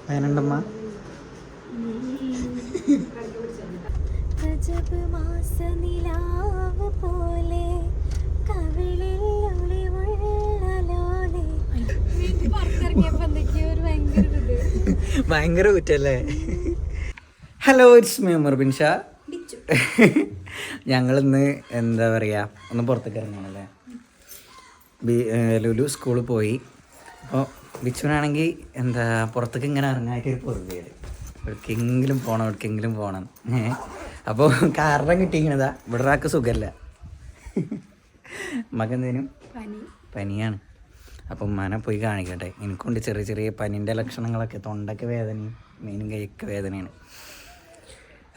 വേനണ്ടമ്മ ഭയങ്കര കുറ്റല്ലേ. Hello, it's me Murbin Shah. ഞങ്ങളിന്ന് എന്താ പറയുക, ഒന്ന് പുറത്തേക്ക് ഇറങ്ങണല്ലേ. ലുലു സ്കൂളിൽ പോയി. അപ്പോൾ ബിച്ചുവിനാണെങ്കിൽ എന്താ പുറത്തേക്ക് ഇങ്ങനെ ഇറങ്ങാനായിട്ടൊരു പൊറുതിയേട്, എവിടേക്കെങ്കിലും പോകണം. അപ്പോൾ കാരണം കിട്ടിയിരിക്കണതാ, ഇവിടെ ഒരാൾക്ക് സുഖമല്ല, മകന്തേനും പനിയാണ്. അപ്പം ഉമ്മാനെ പോയി കാണിക്കട്ടെ. എനിക്കുണ്ട് ചെറിയ ചെറിയ പനീൻ്റെ ലക്ഷണങ്ങളൊക്കെ, തൊണ്ടയ്ക്ക് വേദനയും മെയിനും കൈക്ക് വേദനയാണ്.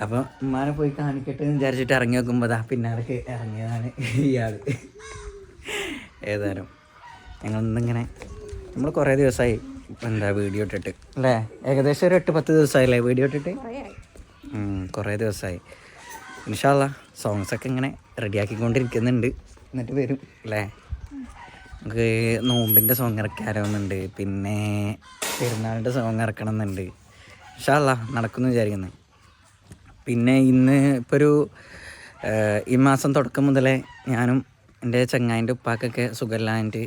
അപ്പോൾ ഉമ്മാനെ പോയി കാണിക്കട്ടെ എന്ന് വിചാരിച്ചിട്ട് ഇറങ്ങി നോക്കുമ്പോൾ പിന്നാലെ ഇറങ്ങിയതാണ് ഇയാൾ. ഏതായാലും ഞങ്ങളിന്നിങ്ങനെ നമ്മൾ കുറേ ദിവസമായി എന്താ വീഡിയോ ഇട്ടിട്ട് അല്ലേ, ഏകദേശം ഒരു 8-10 ദിവസമായില്ലേ വീഡിയോ ഇട്ടിട്ട്. കുറേ ദിവസമായി. ഇൻഷാ അല്ലാ സോങ്സൊക്കെ ഇങ്ങനെ റെഡിയാക്കിക്കൊണ്ടിരിക്കുന്നുണ്ട്, എന്നിട്ട് വരും അല്ലേ. നമുക്ക് നോമ്പിൻ്റെ സോങ് ഇറക്കാറുണ്ട്, പിന്നെ പെരുന്നാളിൻ്റെ സോങ് ഇറക്കണം എന്നുണ്ട്. ഇൻഷാ അല്ലാ നടക്കുമെന്ന് വിചാരിക്കുന്നു. പിന്നെ ഇന്ന് ഇപ്പോൾ ഈ മാസം തുടക്കം മുതലേ ഞാനും എൻ്റെ ചങ്ങായിൻ്റെ ഉപ്പാക്കൊക്കെ സുഖമില്ലാണ്ട്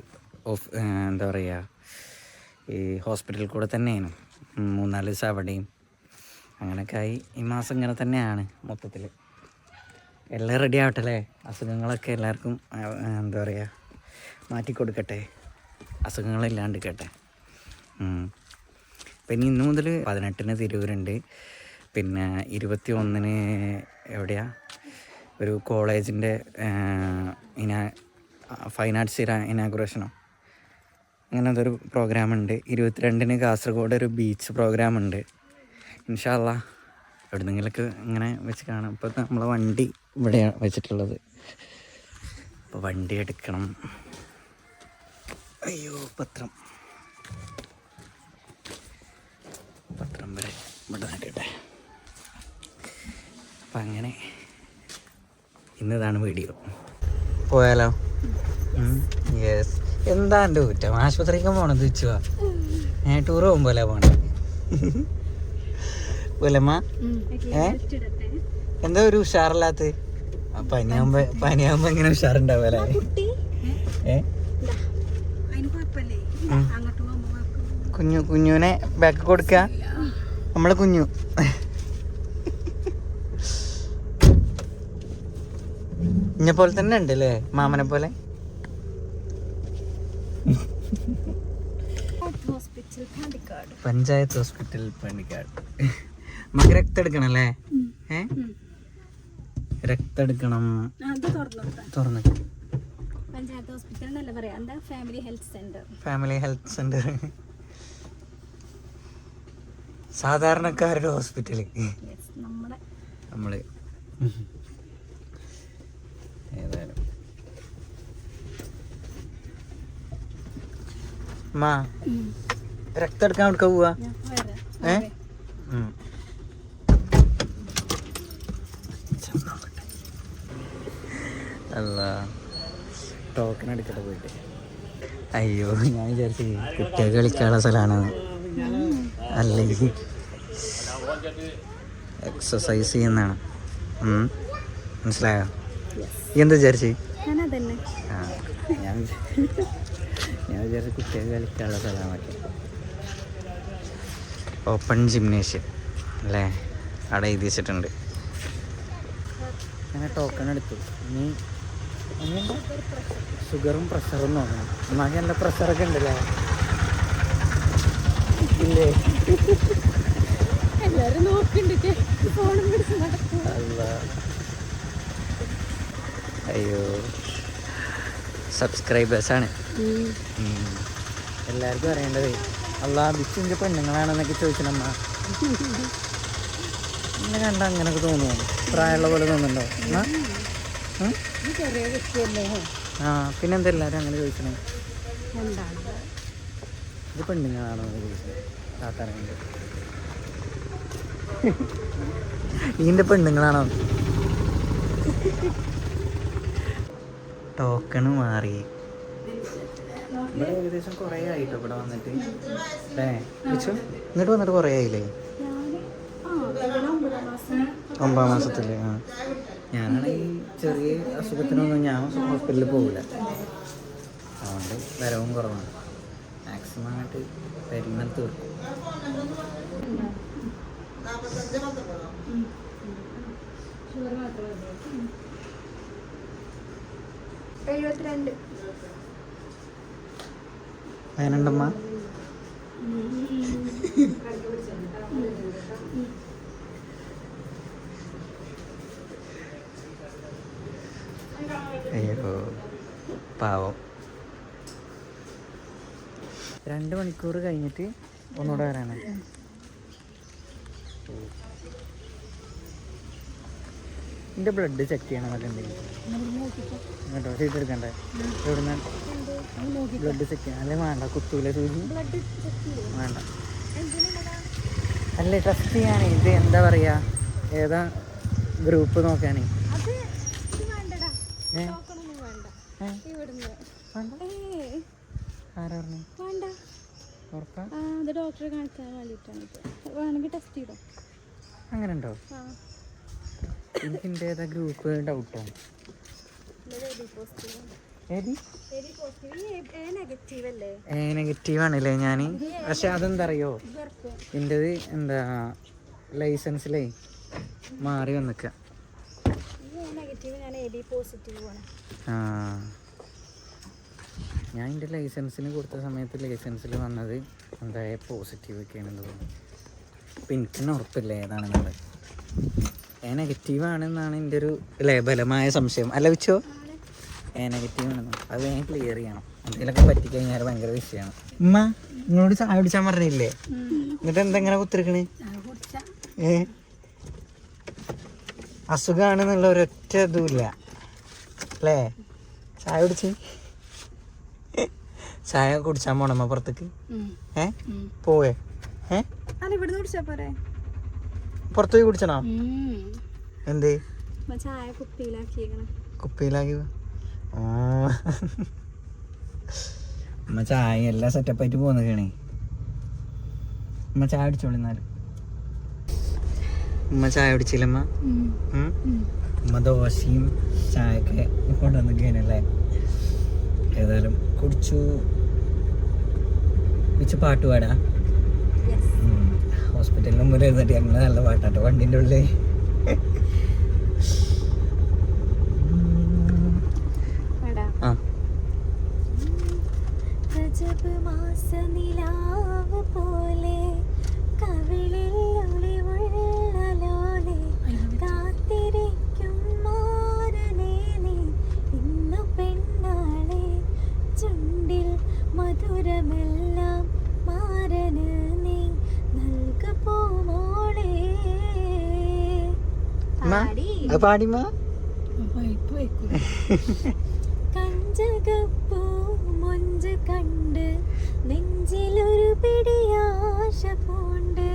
എന്താ പറയുക, ഈ ഹോസ്പിറ്റലിൽ കൂടെ തന്നെയാണ് 3-4 ദിവസം അവിടെയും അങ്ങനെയൊക്കെ ആയി. ഈ മാസം ഇങ്ങനെ തന്നെയാണ് മൊത്തത്തിൽ. എല്ലാം റെഡി ആവട്ടെ അല്ലേ, അസുഖങ്ങളൊക്കെ എല്ലാവർക്കും എന്താ പറയുക മാറ്റിക്കൊടുക്കട്ടെ, അസുഖങ്ങളില്ലാണ്ടിരിക്കട്ടെ. പിന്നെ ഇന്ന് മുതൽ 18-ന് തിരൂരുണ്ട്, പിന്നെ 21-ന് എവിടെയാ ഒരു കോളേജിൻ്റെ ഫൈൻ ആർട്സ് ഇനാഗുറേഷനോ അങ്ങനത്തെ ഒരു പ്രോഗ്രാമുണ്ട്. 22-ന് കാസർഗോഡ് ഒരു ബീച്ച് പ്രോഗ്രാമുണ്ട്. ഇൻഷാ അല്ലാ എവിടെന്നെങ്കിലൊക്കെ ഇങ്ങനെ വെച്ച് കാണാം. ഇപ്പോൾ നമ്മളെ വണ്ടി ഇവിടെയാണ് വെച്ചിട്ടുള്ളത്, അപ്പോൾ വണ്ടി എടുക്കണം. അയ്യോ, പത്രം വരെ ഇവിടെ നോക്കട്ടെ. അപ്പം അങ്ങനെ ഇന്നതാണ് വീഡിയോ. പോയാലോ? യെസ്. എന്താ എൻ്റെ കുറ്റം, ആശുപത്രിക്ക് പോകണത് വെച്ചുവാ. ടൂർ പോകുമ്പോഴല്ലേ പോണേ പോലമ്മ. എന്താ ഒരു ഉഷാറില്ലാത്ത? പനിയാകുമ്പോ ഇങ്ങനെ ഉഷാറുണ്ടാവല്ലേ? കുഞ്ഞുവിനെ ബാക്ക് കൊടുക്ക, നമ്മളെ കുഞ്ഞു. ഇന്നെ പോലെ തന്നെ ഉണ്ട് അല്ലേ, മാമനെ പോലെ. പഞ്ചായത്ത് ഹോസ്പിറ്റൽ പാണ്ടിക്കാട്. നമുക്ക് രക്തം എടുക്കണല്ലേ? രക്തം എടുക്കണം. തുറന്നു പഞ്ചായത്ത് ഹോസ്പിറ്റൽ എന്നല്ല പറയാ, എന്താ ഫാമിലി ഹെൽത്ത് സെന്റർ. സാധാരണക്കാരുടെ ഹോസ്പിറ്റല് നമ്മള്. ഏതായാലും രക്തം എടുക്കാൻ എടുക്ക പോവാ. അല്ല ടോക്കൺ എടുക്കട്ടെ പോയിട്ട്. അയ്യോ, ഞാൻ വിചാരിച്ചു കുട്ടികൾ കളിക്കാനുള്ള സ്ഥലമാണ്, അല്ലെങ്കിൽ എക്സസൈസ് ചെയ്യുന്നതാണ്. മനസ്സിലായോ? എന്താ വിചാരിച്ച്? ഞാൻ വിചാരിച്ച കുട്ടികൾ കളിക്കാനുള്ള സ്ഥലമാക്കി. ഓപ്പൺ ജിംനേഷ്യം അല്ലേ, അവിടെ എഴുതി വെച്ചിട്ടുണ്ട്. അങ്ങനെ ടോക്കൺ എടുത്തു. ഇനി ഷുഗറും പ്രഷറും നോക്കണം. ഉമ്മാക്ക് നല്ല പ്രഷറൊക്കെ ഉണ്ടല്ലേ? ഇല്ലേ? അയ്യോ, സബ്സ്ക്രൈബേഴ്സാണ് എല്ലാവർക്കും അറിയേണ്ടത്. അല്ലാ ബിച്ചിൻ്റെ പെണ്ണുങ്ങളാണെന്നൊക്കെ ചോദിച്ചണമ്മ. ഇങ്ങനെ കണ്ട അങ്ങനെയൊക്കെ തോന്നുമോ? പ്രായമുള്ള പോലെ തോന്നുന്നുണ്ടോ? പിന്നെന്താ എല്ലാവരും അങ്ങനെ ചോദിക്കണേ? ഇത് പെണ്ണുങ്ങളാണോ ചോദിച്ചത്? താത്താറിയുണ്ട് ഇതിൻ്റെ പെണ്ണുങ്ങളാണോ? ടോക്കണ് മാറി. ഇവിടെ ഏകദേശം കുറേ ആയിട്ടോ ഇവിടെ വന്നിട്ട് അല്ലേ വെച്ചു ഇങ്ങോട്ട് വന്നിട്ട് കുറേ ആയില്ലേ? 9 മാസത്തില്. ആ ഞാനാണെങ്കിൽ ചെറിയ അസുഖത്തിനൊന്നും ഞാൻ ഹോസ്പിറ്റലിൽ പോകില്ല, അതുകൊണ്ട് വരവും കുറവാണ്. മാക്സിമം അങ്ങോട്ട് വരുന്നത് തീർക്കും. അതിനുണ്ടമ്മ അയ്യോ പാവം. 2 മണിക്കൂർ കഴിഞ്ഞിട്ട് ഒന്നുകൂടെ വരാനാ. എൻ്റെ ബ്ലഡ് ചെക്ക് ചെയ്യണമെന്നൊക്കെ ഉണ്ടെങ്കിൽ കേട്ടോ, സീറ്റ് എടുക്കണ്ടേ? എവിടുന്ന് ബ്ലഡ് ചെക്ക് ചെയ്യണം? അല്ലേ വേണ്ട, കുത്തൂല സൂചി വേണ്ട. അല്ലേ ടെസ്റ്റ് ചെയ്യാനേ, ഇത് എന്താ പറയുക, ഏതാ ഗ്രൂപ്പ് നോക്കാനേ. ഡോക്ടറെ കാണിക്കാൻ വേണ്ടിയിട്ടാണ്. വേണമെങ്കിൽ ടെസ്റ്റ് ചെയ്തോ. അങ്ങനെ ഉണ്ടോ? എനിക്ക് എൻ്റെ ഏതാ ഗ്രൂപ്പ് ഡൗട്ടാണ്. നെഗറ്റീവ് ആണല്ലേ ഞാൻ. പക്ഷെ അതെന്താ അറിയോ, എൻ്റെത് എന്താ ലൈസൻസിലേ മാറി വന്നിക്ക. ആ ഞാൻ എൻ്റെ ലൈസൻസിന് കൊടുത്ത സമയത്ത് ലൈസൻസിൽ വന്നത് എന്താ പോസിറ്റീവ് ഒക്കെയാണെന്ന് തോന്നുന്നു. അപ്പം എനിക്കെന്നെ ഉറപ്പില്ല ഏതാണെന്നുള്ളത്. നെഗറ്റീവ് ആണെന്നാണ് എൻ്റെ ഒരു ബലമായ സംശയം. അല്ല വെച്ചോ, നെഗറ്റീവ് ആണെന്ന്. അത് ഞാൻ ക്ലിയർ ചെയ്യണം. എന്തെങ്കിലുമൊക്കെ പറ്റിക്കഴിഞ്ഞാൽ ഭയങ്കര വിഷയമാണ്. ഉമ്മ നിങ്ങളോട് ചായ കുടിച്ചാൽ പറഞ്ഞില്ലേ? എന്നിട്ട് എന്തെങ്ങനെ കുത്തിരിക്കണേ? അസുഖമാണെന്നുള്ള ഒരൊറ്റ ഇതുമില്ല അല്ലേ? ചായ കുടിച്ച് ചായ കുടിച്ചാൽ പോണമ്മ പുറത്തേക്ക്? പോവേ? പുറത്തു പോയി കുടിച്ചണോ? എന്തേ കുപ്പിയിലാക്കി? അമ്മ ചായ എല്ലാം സെറ്റപ്പായിട്ട് പോന്നേക്കണേ. അമ്മ ചായ കുടിച്ചോളിന്നാലും. അമ്മ ചായ കുടിച്ചില്ലമ്മ? അമ്മ ദോശയും ചായയൊക്കെ കൊണ്ടുവന്നിരിക്കണല്ലേ. ഏതായാലും കുടിച്ചു. വെച്ച് പാട്ട് പാടാ. ഹോസ്പിറ്റലിന് മുമ്പിൽ എഴുന്നിട്ട് ഞങ്ങൾ നല്ല പാട്ടാട്ടോ വണ്ടിൻ്റെ ഉള്ളിൽ. പാടിമ കഞ്ചകപ്പൂ മൊഞ്ച് കണ്ട് നെഞ്ചിലൊരു പിടിയാശ പൂണ്ട്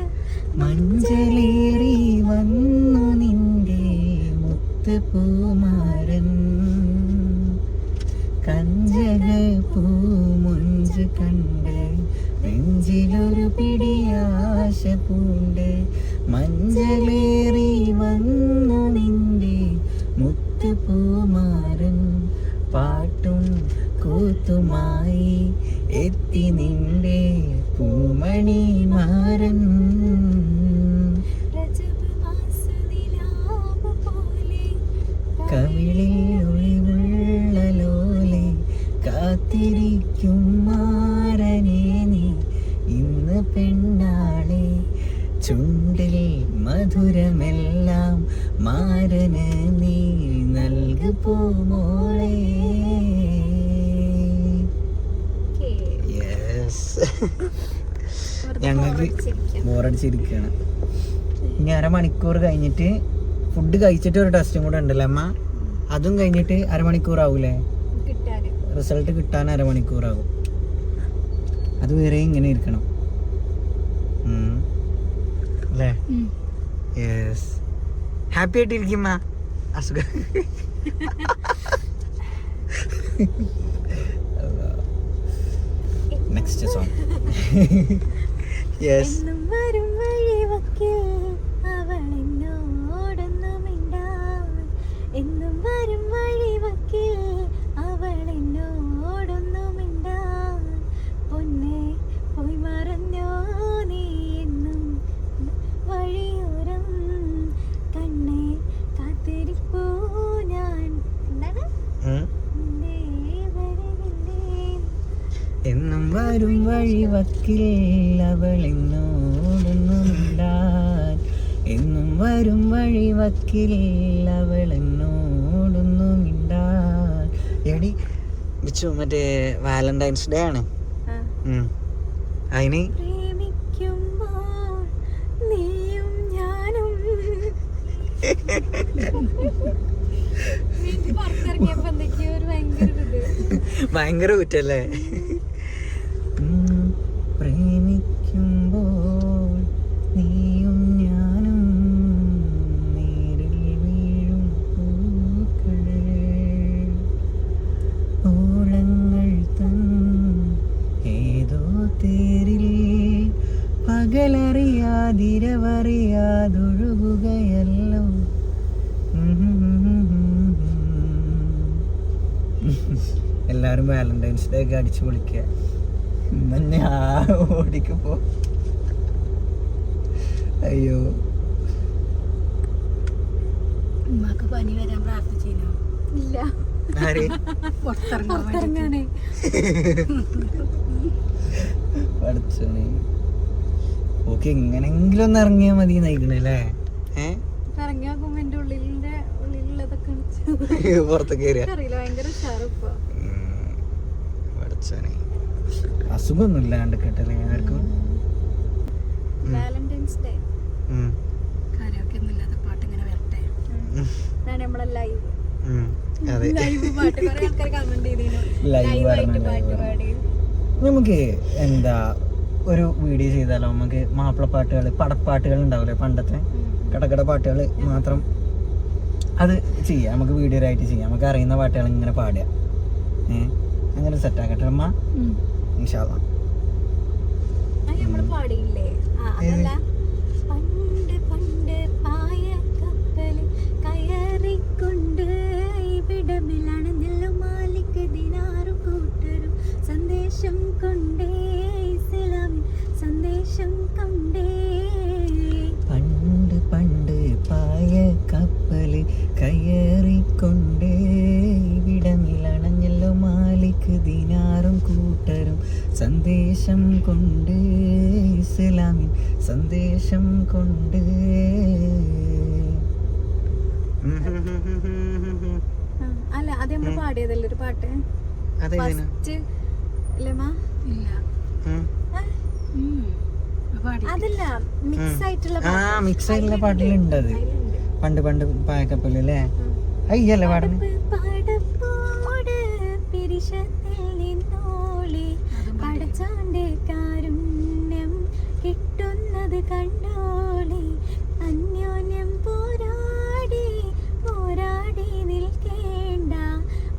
മഞ്ചലേറി വന്നു നിന്റെ മുത്തുപൂമാരൻ. കഞ്ചകപ്പൂ മൊഞ്ച് കണ്ട് നെഞ്ചിലൊരു പിടിയാശ പൂണ്ട് മഞ്ചലേറി വന്നു നിന്റെ മുത്തുപൂമാരൻ. പാട്ടും കൂത്തുമായി എത്തി നിന്റെ പൂമണി മാരൻ. കവിളിൽ ഒളിവുള്ള ലോലെ കാത്തിരിക്കും മാരനെ നീ ഇന്ന് പെണ്ണാളെ. ചുണ്ടിൽ മധുരമെല്ലാം മാരന് നീ നൽകു പൂമോളെ. ഞങ്ങൾക്ക് ബോറടിച്ചിരിക്കുകയാണ്. ഇനി 1/2 മണിക്കൂർ കഴിഞ്ഞിട്ട് ഫുഡ് കഴിച്ചിട്ട് ഒരു ടെസ്റ്റും കൂടെ ഉണ്ടല്ലോ അമ്മ. അതും കഴിഞ്ഞിട്ട് 1/2 മണിക്കൂറാവൂലേ റിസൾട്ട് കിട്ടാൻ? 1/2 മണിക്കൂറാകും. അതുവരെ ഇങ്ങനെ ഇരിക്കണം അല്ലേ? യെസ്. ഹാപ്പി ആയിട്ടിരിക്കുമ്മ. അസുഖം ലാസ്റ്റ് സോങ്. യെസ്. എന്നും വരും വഴിവക്കിൽ അവളെന്നോടൊന്നുമില്ലാൻ, എന്നും വരും വഴിവക്കിൽ അവളെന്നോടൊന്നുമില്ലാൻ. എടി ബിച്ചു മറ്റേ വാലന്റൈൻസ് ഡേ ആണ്. അതിന് ഭയങ്കര കുറ്റല്ലേ? പ്രേമിക്കുമ്പോൾ നീയും ഞാനും നേരിൽ വീഴും പൂക്കളെ, ഓളങ്ങൾ തൻ ഏതോ തേരിൽ പകലറിയാതിരവറിയാതൊഴുകുകയല്ലോ. എല്ലാരും വാലന്റൈൻസ് ഡേ ഒക്കെ അടിച്ചു പൊളിക്കുക. ഞാൻ ഓടിക്കുമ്പോ അയ്യോ പനി വരാൻ പ്രാർത്ഥിച്ചില്ല. പഠിച്ചോനെ ഓക്കെ എങ്ങനെങ്കിലും ഒന്ന് ഇറങ്ങിയാ മതി നയിക്കണല്ലേ. ഇറങ്ങി നോക്കുമ്പോ എന്റെ ഉള്ളിലുള്ളതൊക്കെ പുറത്തേക്ക് അറിയില്ല, ഭയങ്കര ഷാർപ്പ്. പഠിച്ചോനെ അസുഖമൊന്നും ഇല്ലാണ്ട് കേട്ടല്ലേ ആർക്കും. വാലന്റൈൻസ് ഡേ കാര്യമൊക്കെ ഒന്നുമില്ലാത്ത പാട്ട് ഇങ്ങനെ വരട്ടെ. നമ്മളെ ലൈവ് പാട്ട് കുറെ ആൾക്കാർ കമന്റ് ചെയ്തിരുന്നു. ലൈവായിട്ട് പാട്ട് പാടി നമുക്ക് എന്താ ഒരു വീഡിയോ ചെയ്താലോ? നമുക്ക് മാപ്പിളപ്പാട്ടുകൾ, പടപ്പാട്ടുകൾ ഉണ്ടാവില്ലേ പണ്ടത്തെ കടക്കട പാട്ടുകൾ മാത്രം, അത് ചെയ്യാം. നമുക്ക് വീഡിയോ ആയിട്ട് ചെയ്യാം. നമുക്ക് അറിയുന്ന പാട്ടുകൾ ഇങ്ങനെ പാടുക. അങ്ങനെ സെറ്റാക്കട്ടെ അമ്മ. ഇൻഷാ അല്ലാഹ്. നമ്മള് പാടിയില്ലേ? അതല്ല, പണ്ട് പണ്ട് പായ കപ്പൽ കയറിക്കൊണ്ട് ഇവിടമിലാണ് നെല്ലുമാലിക്ക് ദിനാറു കൂട്ടരും സന്ദേശം കൊണ്ടേ ഇസ്ലാമിൻ സന്ദേശം കൊണ്ടേ. പണ്ട് പണ്ട് പായ കപ്പൽ കയറിക്കൊണ്ടേ ഇവിടമിലണഞ്ഞല്ലോ മാലിക്ക് ദിനാറും കൂട്ടരും സന്ദേശം കൊണ്ട് ഇസ്ലാമിൻ സന്ദേശം കൊണ്ട്. അല്ല അത് നമ്മൾ പാടിയതല്ലേ ഒരു പാട്ട്? അതല്ല, മിക്സ് ആയിട്ടുള്ള പാട്ടിലുണ്ട് അത്. പണ്ട് പണ്ട് പായക്കപ്പല്ലേ അയ്യല്ലേ പാടുന്നത്? കിട്ടുന്നത് കണ്ടോളി അന്യോന്യം പോരാടി പോരാടി നിൽക്കേണ്ട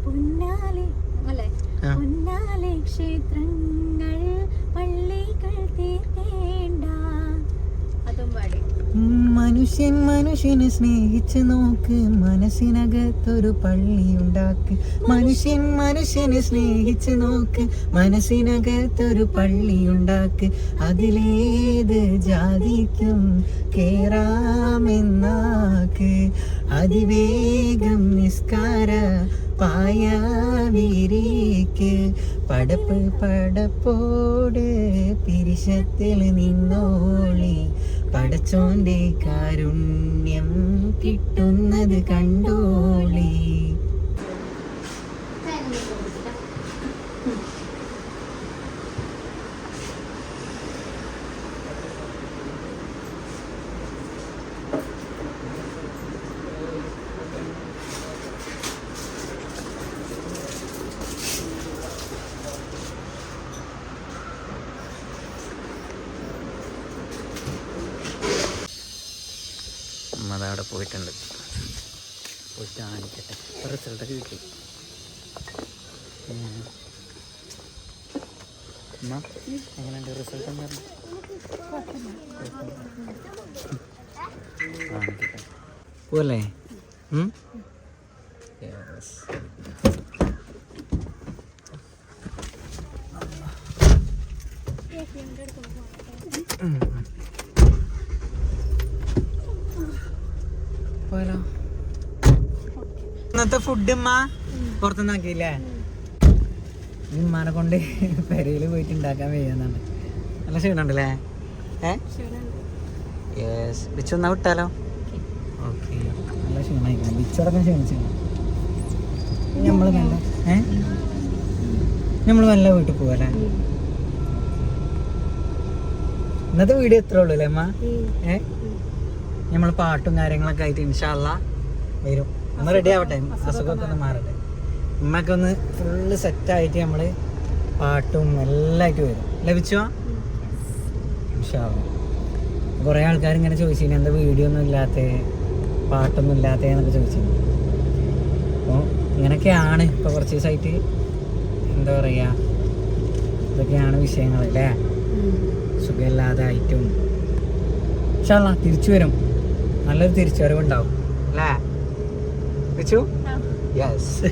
പുന്നാലെ അല്ലെ, പുന്നാലെ ക്ഷേത്രങ്ങൾ പള്ളികൾ തീർക്കേണ്ട. അതും പാടി. മനുഷ്യൻ മനുഷ്യനെ സ്നേഹിച്ച് നോക്ക്, മനസ്സിനകത്തൊരു പള്ളി ഉണ്ടാക്ക്. മനുഷ്യൻ മനുഷ്യനെ സ്നേഹിച്ച് നോക്ക്, മനസ്സിനകത്തൊരു പള്ളി ഉണ്ടാക്ക്. അതിലേത് ജാതിക്കും കേറാമെന്നാക്ക്. അതിവേഗം നിസ്കാര പായ വിരിക്ക്. പടപ്പ് പടപ്പോട് പിരിശത്തിൽ നിന്നോളി. പടച്ചോന്റെ കാരുണ്യം കിട്ടുന്നത് കണ്ടോളി. അതവിടെ പോയിട്ടുണ്ട്. പോയിട്ട് കാണിക്കട്ടെ. റിസൾട്ടൊക്കെ കിട്ടി. എങ്ങനെയുണ്ട് റിസൾട്ട് എന്തായിരുന്നു? പോവല്ലേ? പോയാലോ? ഇന്നത്തെ ഫുഡ് ഉമ്മ പുറത്തുനിന്നാക്കിയില്ലേ? ഉമ്മാനെ കൊണ്ട് പെരയിൽ പോയിട്ട് ഉണ്ടാക്കാൻ വയ്യാന്നാണ്. നല്ല ക്ഷീണുണ്ടല്ലേ? ബിച്ചൊന്നാ വിട്ടാലോ? ഓക്കെ, നല്ല ക്ഷീണമായിക്കണം. ബിച്ചടക്കം ക്ഷീണിച്ചു. നമ്മള് നല്ല നമ്മള് നല്ല വീട്ടിൽ പോവല്ലേ? ഇന്നത്തെ വീഡിയോ എത്ര ഉള്ളൂ അല്ലേ അമ്മ? നമ്മള് പാട്ടും കാര്യങ്ങളൊക്കെ ആയിട്ട് ഇൻഷാ അല്ലാഹ് വരും. ഒന്ന് റെഡി ആവട്ടെ, അസുഖമൊക്കെ ഒന്ന് മാറട്ടെ. ഉമ്മയൊക്കെ ഒന്ന് ഫുള്ള് സെറ്റായിട്ട് നമ്മള് പാട്ടും എല്ലാം ആയിട്ട് വരും. ലഭിച്ചോ? ഇൻഷാ അല്ലാഹ്. കുറേ ആൾക്കാർ ഇങ്ങനെ ചോദിച്ചിരുന്നു എന്താ വീഡിയോ ഒന്നും ഇല്ലാത്ത, പാട്ടൊന്നും ഇല്ലാത്ത എന്നൊക്കെ ചോദിച്ചിരുന്നു. അപ്പോൾ ഇങ്ങനെയൊക്കെയാണ് ഇപ്പോൾ കുറച്ച് ദിവസമായിട്ട്, എന്താ പറയുക, ഇതൊക്കെയാണ് വിഷയങ്ങൾ അല്ലേ? സുഖമില്ലാതായിട്ടും ഇൻഷാ അല്ലാഹ് തിരിച്ചു വരും. നല്ലൊരു തിരിച്ചുവരവുണ്ടാവും അല്ലേ? വെച്ചു? യെസ്.